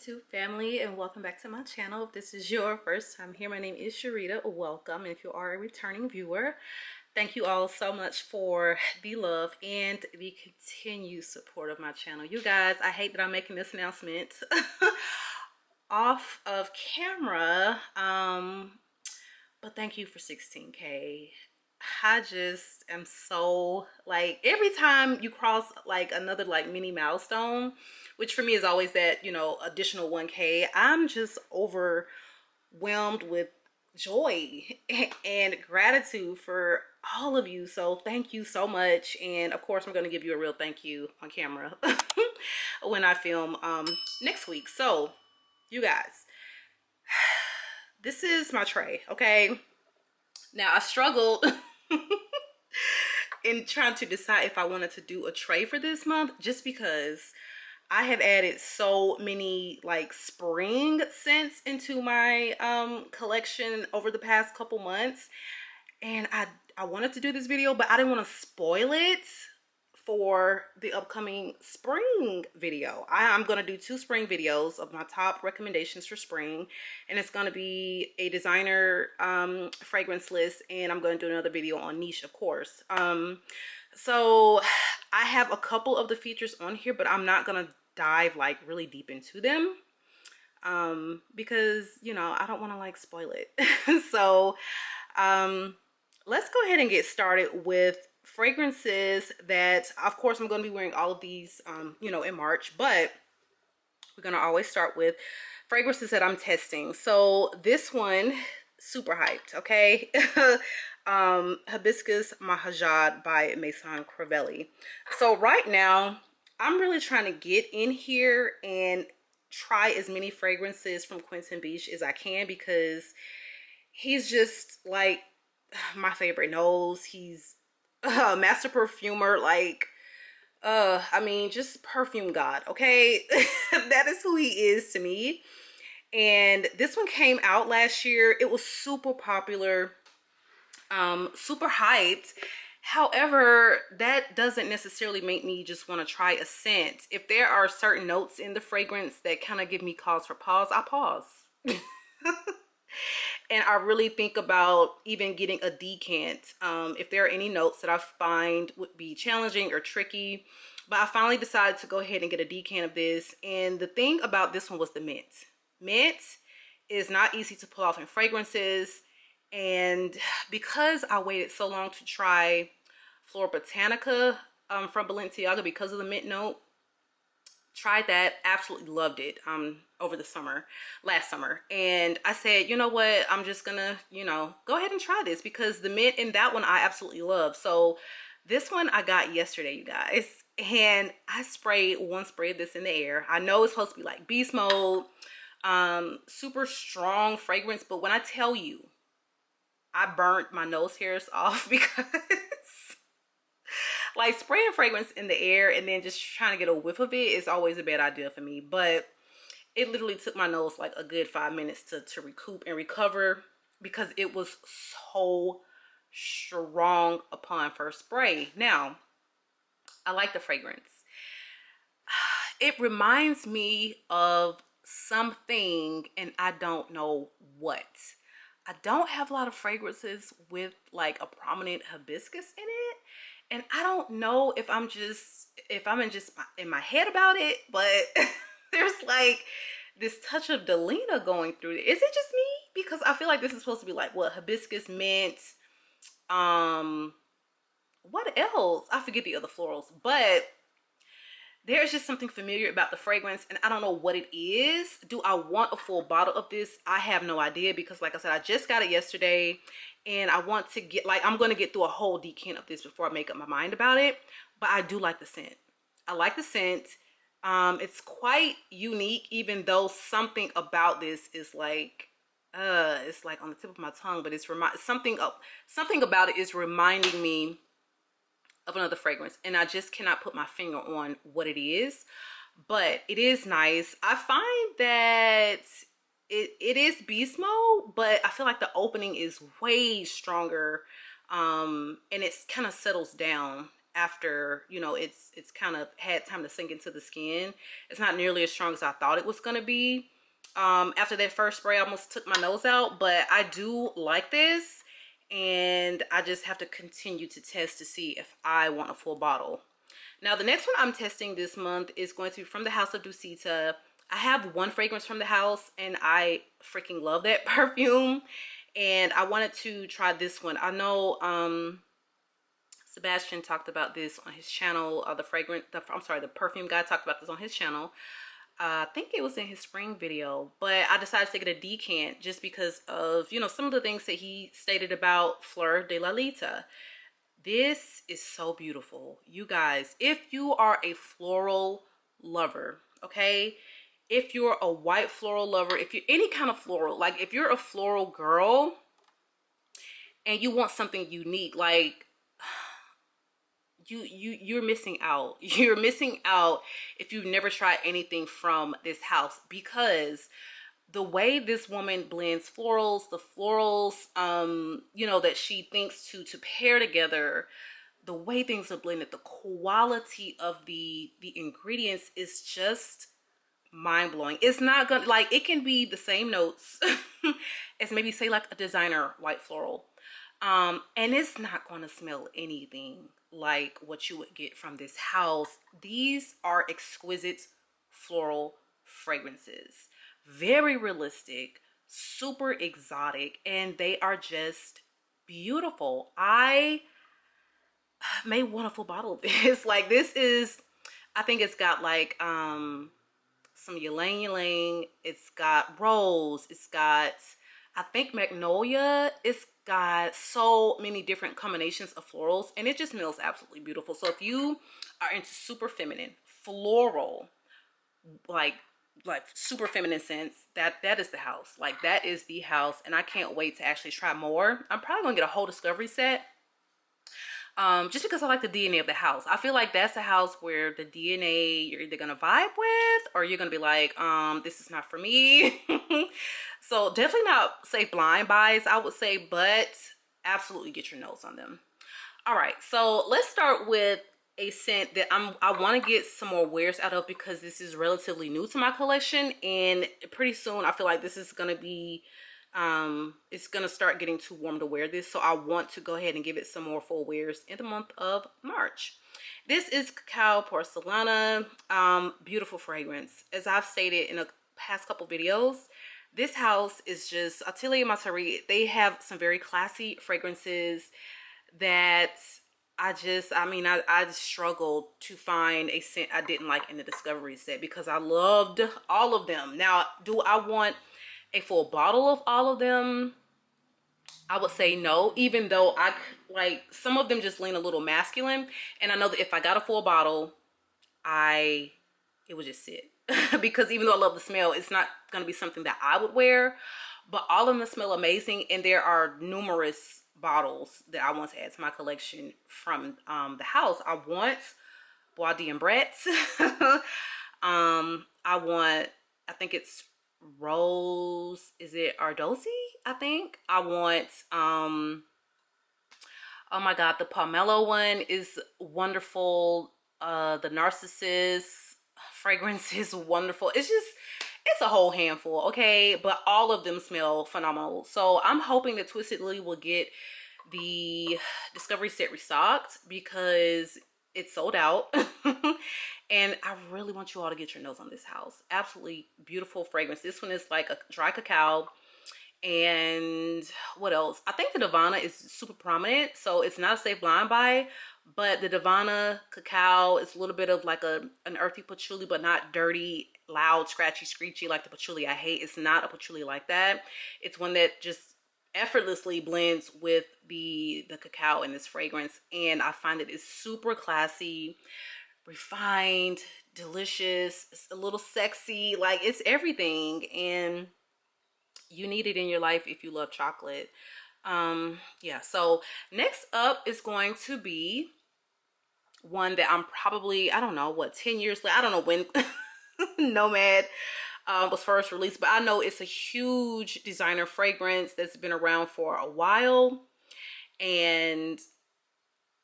YouTube family, and welcome back to my channel. If this is your first time here, my name is Sharida. Welcome. And if you are a returning viewer, thank you all so much for the love and the continued support of my channel. You guys, I hate that I'm making this announcement off of camera, but thank you for 16K. I just am so, like, every time you cross like another like mini milestone, which for me is always that, you know, additional 1K, I'm just overwhelmed with joy and gratitude for all of you. So thank you so much. And of course I'm going to give you a real thank you on camera when I film next week. So you guys, this is my tray, okay? Now I struggled in trying to decide if I wanted to do a tray for this month, just because I have added so many like spring scents into my collection over the past couple months, and I wanted to do this video, but I didn't want to spoil it for the upcoming spring video. I'm gonna do 2 spring videos of my top recommendations for spring, and it's gonna be a designer fragrance list, and I'm gonna do another video on niche, of course. So I have a couple of the features on here, but I'm not gonna dive like really deep into them because, you know, I don't want to like spoil it. So let's go ahead and get started with fragrances that, of course, I'm going to be wearing all of these you know, in March, but we're going to always start with fragrances that I'm testing. So this one, super hyped, okay? Hibiscus Mahajjad by Maison Crivelli. So right now I'm really trying to get in here and try as many fragrances from Quentin Beige as I can, because he's just like my favorite nose. He's a master perfumer, like I mean, just perfume god, okay? That is who he is to me. And this one came out last year. It was super popular, super hyped. However, that doesn't necessarily make me just want to try a scent. If there are certain notes in the fragrance that kind of give me cause for pause, I pause. And I really think about even getting a decant if there are any notes that I find would be challenging or tricky. But I finally decided to go ahead and get a decant of this. And the thing about this one was the mint. Mint is not easy to pull off in fragrances. And because I waited so long to try Flora Botanica from Balenciaga because of the mint note, tried that, absolutely loved it over the last summer. And I said, you know what, I'm just gonna, you know, go ahead and try this, because the mint in that one I absolutely love. So this one I got yesterday, you guys, and I sprayed one spray of this in the air. I know it's supposed to be like beast mode, super strong fragrance, but when I tell you I burnt my nose hairs off, because like spraying fragrance in the air and then just trying to get a whiff of it is always a bad idea for me. But it literally took my nose like a good 5 minutes to recoup and recover, because it was so strong upon first spray. Now, I like the fragrance. It reminds me of something, and I don't know what. I don't have a lot of fragrances with like a prominent hibiscus in it. And I don't know if I'm in my head about it, but there's like this touch of Delina going through it. Is it just me? Because I feel like this is supposed to be like, what, hibiscus, mint, what else? I forget the other florals, but there's just something familiar about the fragrance, and I don't know what it is. Do I want a full bottle of this? I have no idea, because like I said, I just got it yesterday, and I want to get, like, I'm going to get through a whole decant of this before I make up my mind about it. But I do like the scent. I like the scent. It's quite unique, even though something about this is like, it's like on the tip of my tongue, but it's something about it is reminding me of another fragrance, and I just cannot put my finger on what it is, but it is nice. I find that it is beast mode, but I feel like the opening is way stronger, and it kind of settles down after, you know, it's kind of had time to sink into the skin. It's not nearly as strong as I thought it was gonna be. After that first spray, I almost took my nose out, but I do like this, and I just have to continue to test to see if I want a full bottle. Now, the next one I'm testing this month is going to be from the House of Dulcita. I have one fragrance from the house, and I freaking love that perfume, and I wanted to try this one. I know Sebastian talked about this on his channel. The perfume guy talked about this on his channel. I think it was in his spring video, but I decided to get a decant just because of, you know, some of the things that he stated about Fleur de la Lita. This is so beautiful. You guys, if you are a floral lover, okay, if you're a white floral lover, if you're any kind of floral, like if you're a floral girl and you want something unique, like you're missing out. You're missing out if you've never tried anything from this house, because the way this woman blends florals, the florals you know, that she thinks to pair together, the way things are blended, the quality of the ingredients is just mind-blowing. It's not gonna, like, it can be the same notes as maybe say like a designer white floral, and it's not going to smell anything like what you would get from this house. These are exquisite floral fragrances, very realistic, super exotic, and they are just beautiful. I may want a full bottle of this. Like, this is, I think it's got like some ylang ylang, it's got rose, it's got, I think, magnolia. It's got so many different combinations of florals, and it just smells absolutely beautiful. So if you are into super feminine floral, like super feminine scents, that is the house. Like, that is the house, and I can't wait to actually try more. I'm probably gonna get a whole discovery set, just because I like the DNA of the house. I feel like that's a house where the DNA you're either gonna vibe with, or you're gonna be like, this is not for me. So definitely not say blind buys, I would say, but absolutely get your nose on them. All right, so let's start with a scent that I want to get some more wears out of, because this is relatively new to my collection, and pretty soon I feel like this is gonna be it's gonna start getting too warm to wear this, so I want to go ahead and give it some more full wears in the month of March. This is Cacao Porcelana. Beautiful fragrance. As I've stated in a past couple videos, this house is just Atelier Matari. They have some very classy fragrances that I just struggled to find a scent I didn't like in the discovery set, because I loved all of them. Now, do I want a full bottle of all of them? I would say no, even though I like some of them just lean a little masculine, and I know that if I got a full bottle, it would just sit. Because even though I love the smell, it's not going to be something that I would wear. But all of them smell amazing, and there are numerous bottles that I want to add to my collection from the house. I want Bois d'Ambre. I think it's Rose, is it Ardossi? I think I want oh my god, the Pomelo one is wonderful. The Narcissus fragrance is wonderful. It's a whole handful, okay? But all of them smell phenomenal. So I'm hoping that Twisted Lily will get the discovery set restocked, because it's sold out. And I really want you all to get your nose on this house. Absolutely beautiful fragrance. This one is like a dry cacao. And what else? I think the Divana is super prominent, so it's not a safe blind buy. But the Divana cacao is a little bit of like an earthy patchouli, but not dirty, loud, scratchy, screechy like the patchouli I hate. It's not a patchouli like that. It's one that just effortlessly blends with the cacao in this fragrance, and I find that it's super classy, refined, delicious. It's a little sexy, like it's everything, and you need it in your life if you love chocolate. Yeah, so next up is going to be one that I'm probably, I don't know what, 10 years later, I don't know when Nomad was first released, but I know it's a huge designer fragrance that's been around for a while, and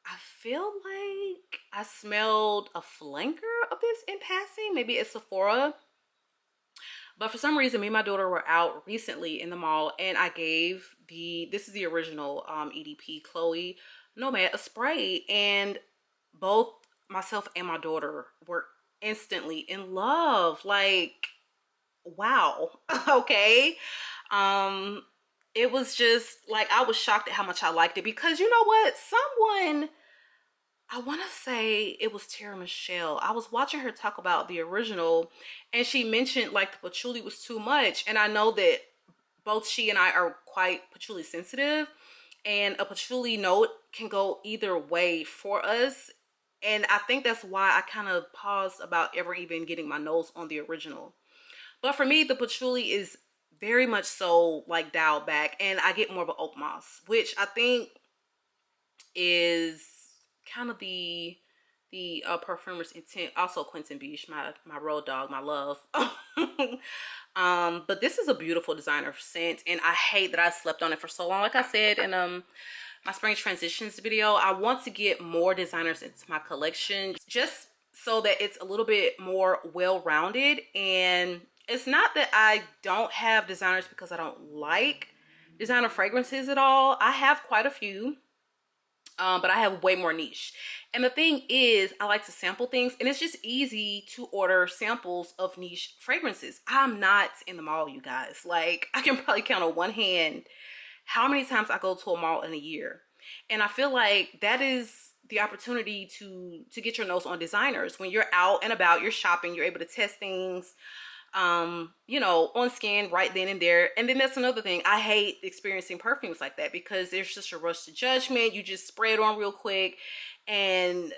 I feel like I smelled a flanker of this in passing, maybe at Sephora. But for some reason, me and my daughter were out recently in the mall, and I gave this is the original EDP Chloe Nomad a spray, and both myself and my daughter were instantly in love. Like, wow. Okay. Um, it was just like, I was shocked at how much I liked it, because you know what? Someone, I want to say it was Tara Michelle. I was watching her talk about the original, and she mentioned like the patchouli was too much. And I know that both she and I are quite patchouli sensitive, and a patchouli note can go either way for us. And I think that's why I kind of paused about ever even getting my nose on the original. But for me, the patchouli is very much so like dialed back, and I get more of an oak moss, which I think is kind of the perfumer's intent. Also Quentin Beige, my road dog, my love. But this is a beautiful designer scent, and I hate that I slept on it for so long. Like I said in my spring transitions video, I want to get more designers into my collection, just so that it's a little bit more well-rounded. And it's not that I don't have designers because I don't like designer fragrances at all. I have quite a few, but I have way more niche. And the thing is, I like to sample things, and it's just easy to order samples of niche fragrances. I'm not in the mall, you guys. Like, I can probably count on one hand how many times I go to a mall in a year. And I feel like that is the opportunity to get your nose on designers. When you're out and about, you're shopping, you're able to test things, you know, on skin right then and there. And then that's another thing. I hate experiencing perfumes like that, because there's just a rush to judgment. You just spray it on real quick. And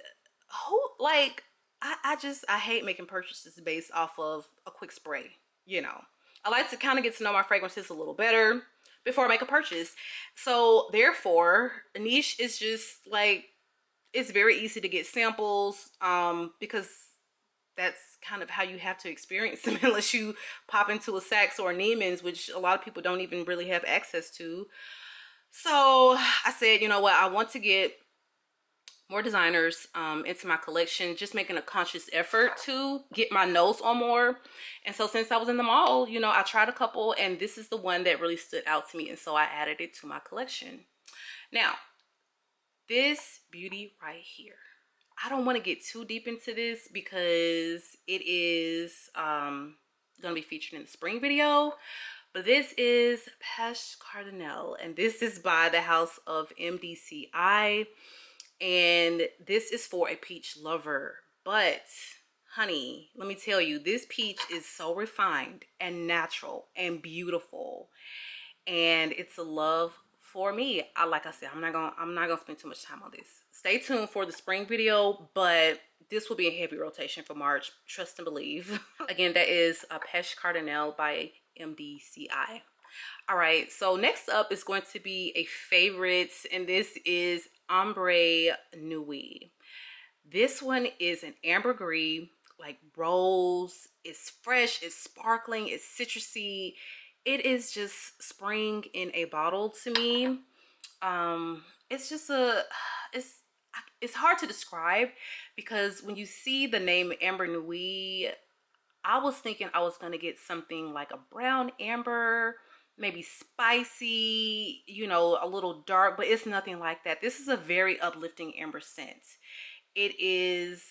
who, like, I hate making purchases based off of a quick spray, you know. I like to kind of get to know my fragrances a little better before I make a purchase. So therefore, niche is just like, it's very easy to get samples, because that's kind of how you have to experience them, unless you pop into a Saks or a Neiman's, which a lot of people don't even really have access to. So I said, you know what, I want to get more designers into my collection, just making a conscious effort to get my nose on more. And so since I was in the mall, you know, I tried a couple, and this is the one that really stood out to me, and so I added it to my collection. Now, this beauty right here, I don't want to get too deep into this because it is going to be featured in the spring video. But this is Pacha Cardinale, and this is by the house of MDCI. And this is for a peach lover. But honey, let me tell you, this peach is so refined and natural and beautiful, and it's a love for me. Like I said, I'm not gonna spend too much time on this. Stay tuned for the spring video, but this will be a heavy rotation for March, trust and believe. Again, that is a Pacha Cardinale by MDCI. All right, so next up is going to be a favorite, and this is Ombre Nui. This one is an ambergris, like rose. It's fresh, it's sparkling, it's citrusy. It is just spring in a bottle to me. It's just it's hard to describe, because when you see the name Ombre Nui, I was thinking I was gonna get something like a brown amber, maybe spicy, you know, a little dark, but it's nothing like that. This is a very uplifting amber scent. It is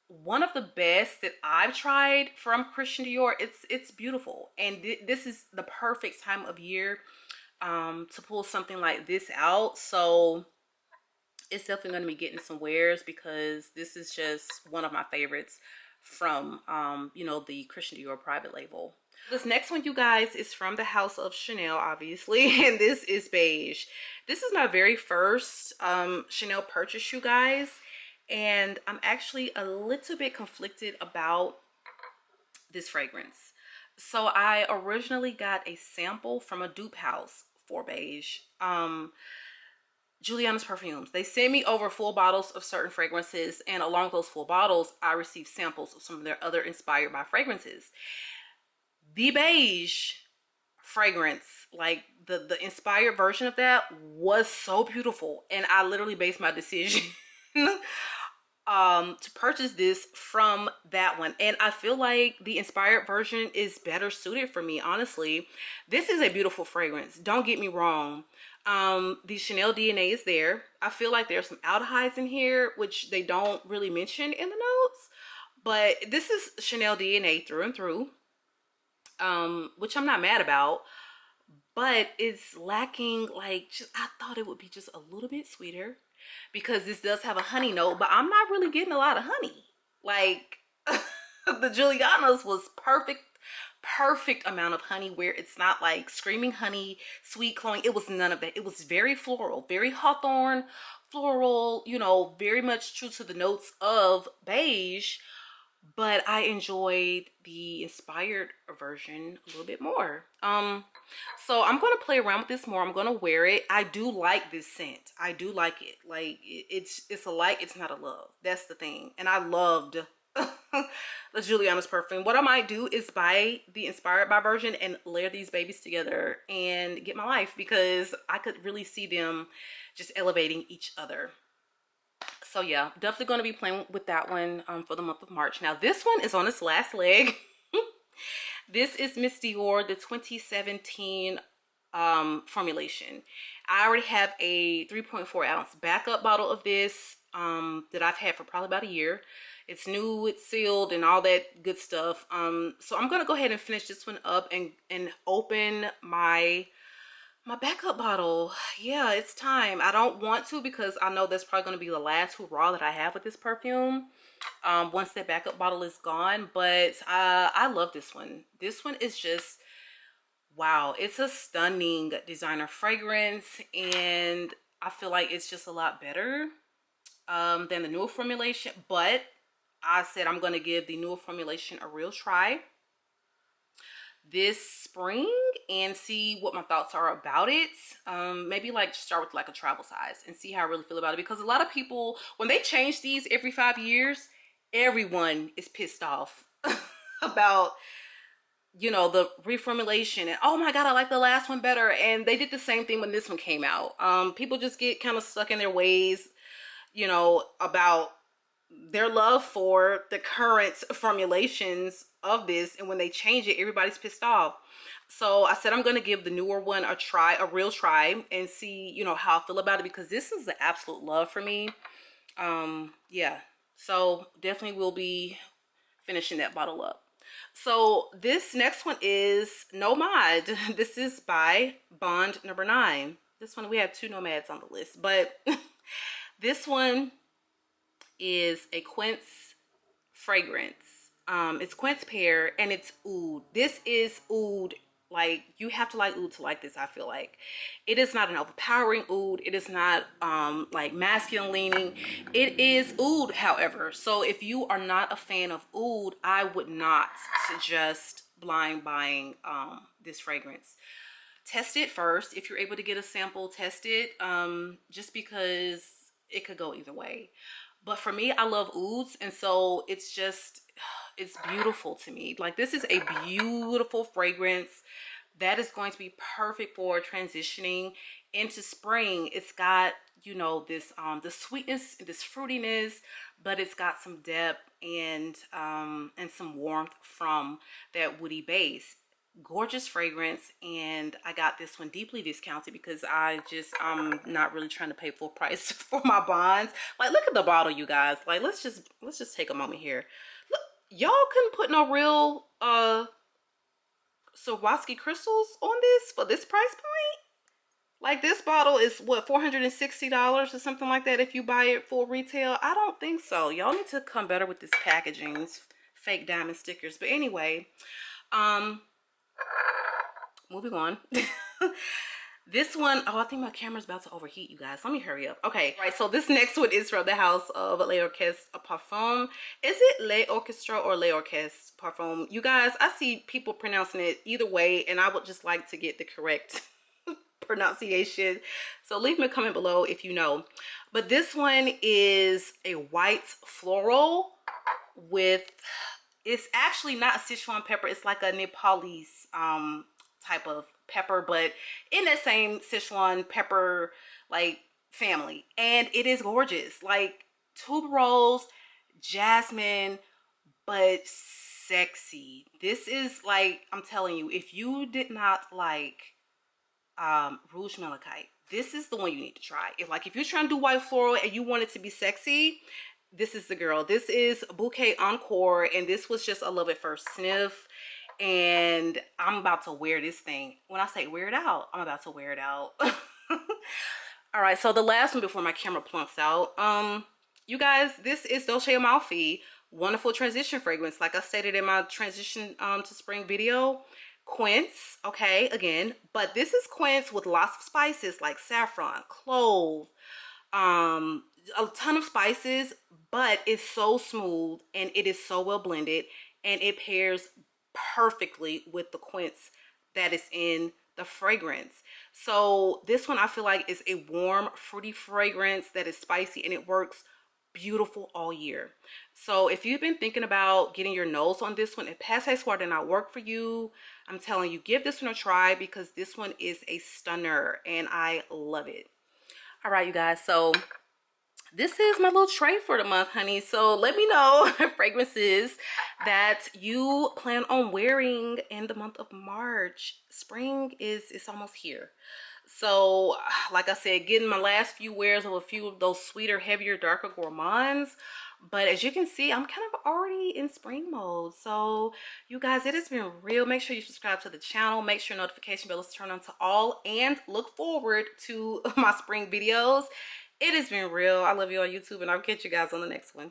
one of the best that I've tried from Christian Dior. It's beautiful, and this is the perfect time of year to pull something like this out. So it's definitely going to be getting some wears, because this is just one of my favorites from you know, the Christian Dior private label. This next one, you guys, is from the house of Chanel, obviously, and this is Beige. This is my very first Chanel purchase, you guys, and I'm actually a little bit conflicted about this fragrance. So I originally got a sample from a dupe house for Beige, Juliana's Perfumes. They sent me over full bottles of certain fragrances, and along those full bottles, I received samples of some of their other inspired by fragrances. The Beige fragrance, like the inspired version of that, was so beautiful, and I literally based my decision to purchase this from that one, and I feel like the inspired version is better suited for me, honestly. This is a beautiful fragrance, don't get me wrong. The Chanel DNA is there. I feel like there's some aldehydes in here which they don't really mention in the notes, but this is Chanel DNA through and through, which I'm not mad about, but it's lacking, like, just, I thought it would be just a little bit sweeter, because this does have a honey note, but I'm not really getting a lot of honey. Like, the Giuliana's was perfect amount of honey, where it's not like screaming honey, sweet cloying. It was none of that. It was very floral, very hawthorn floral, you know, very much true to the notes of Beige, but I enjoyed the inspired version a little bit more. So I'm gonna play around with this more. I'm gonna wear it. I do like this scent. I do like it. Like, it's a like, it's not a love. That's the thing. And I loved the Giuliana's perfume. What I might do is buy the inspired by version and layer these babies together and get my life, because I could really see them just elevating each other. So yeah, definitely going to be playing with that one for the month of March. Now this one is on its last leg. This is Miss Dior, the 2017 formulation. I already have a 3.4 ounce backup bottle of this that I've had for probably about a year. It's new, it's sealed, and all that good stuff. So I'm gonna go ahead and finish this one up and open my backup bottle. Yeah, it's time. I don't want to, because I know that's probably going to be the last hurrah that I have with this perfume once that backup bottle is gone. But I love this one. This one is just, wow. It's a stunning designer fragrance, and I feel like it's just a lot better than the newer formulation. But I said I'm going to give the newer formulation a real try this spring and see what my thoughts are about it. Maybe like start with like a travel size and see how I really feel about it, because a lot of people, when they change these every 5 years, everyone is pissed off about, you know, the reformulation, and oh my god, I like the last one better. And they did the same thing when this one came out. People just get kind of stuck in their ways, you know, about their love for the current formulations of this, and when they change it, everybody's pissed off. So I said I'm going to give the newer one a try, a real try, and see, you know, how I feel about it, because this is an absolute love for me. Yeah, so definitely will be finishing that bottle up. So this next one is Nomad. This is by Bond number 9. This one, we have 2 Nomads on the list, but this one is a quince fragrance. It's quince pear, and it's oud. This is oud. Like, you have to like oud to like this, I feel like. It is not an overpowering oud. It is not like masculine leaning. It is oud, however. So if you are not a fan of oud, I would not suggest blind buying this fragrance. Test it first. If you're able to get a sample, test it, just because it could go either way. But for me, I love ouds, and so it's just, it's beautiful to me. Like, this is a beautiful fragrance that is going to be perfect for transitioning into spring. It's got, you know, this the sweetness, this fruitiness, but it's got some depth and some warmth from that woody base. Gorgeous fragrance, and I got this one deeply discounted because I'm not really trying to pay full price for my bonds. Like, look at the bottle, you guys. Like, let's just take a moment here. Look, y'all couldn't put no real Swarovski crystals on this for this price point. Like, this bottle is what, $460 or something like that if you buy it full retail. I don't think so. Y'all need to come better with this packaging. It's fake diamond stickers. But anyway, moving on. This one, oh, I think my camera's about to overheat, you guys. Let me hurry up. Okay, right, so this next one is from the house of Les Orchestres Parfum. Is it Les Orchestres or Les Orchestres Parfum? You guys, I see people pronouncing it either way, and I would just like to get the correct pronunciation. So leave me a comment below if you know. But this one is a white floral with, it's actually not Sichuan pepper. It's like a Nepalese type of pepper, but in that same Sichuan pepper like family, and it is gorgeous. Like, tuberose, jasmine, but sexy. This is like, I'm telling you, if you did not like Rouge Malachite, this is the one you need to try. If you're trying to do white floral and you want it to be sexy, this is the girl. This is Bouquet Encore, and this was just a love at first sniff. And I'm about to wear this thing. When I say wear it out, I'm about to wear it out. All right, so the last one before my camera plumps out. You guys, this is Dolce & Amalfi. Wonderful transition fragrance. Like I stated in my transition to spring video, quince, okay, again, but this is quince with lots of spices like saffron, clove, a ton of spices, but it's so smooth and it is so well blended, and it pairs perfectly with the quince that is in the fragrance. So this one I feel like is a warm, fruity fragrance that is spicy, and it works beautiful all year. So if you've been thinking about getting your nose on this one, if Pacha Cardinale did not work for you, I'm telling you, give this one a try, because this one is a stunner and I love it. All right, you guys, so this is my little tray for the month, honey. So let me know fragrances that you plan on wearing in the month of March. Spring is almost here. So like I said, getting my last few wears of a few of those sweeter, heavier, darker gourmands. But as you can see, I'm kind of already in spring mode. So you guys, it has been real. Make sure you subscribe to the channel. Make sure notification bell is turned on to all, and look forward to my spring videos. It has been real. I love you on YouTube, and I'll catch you guys on the next one.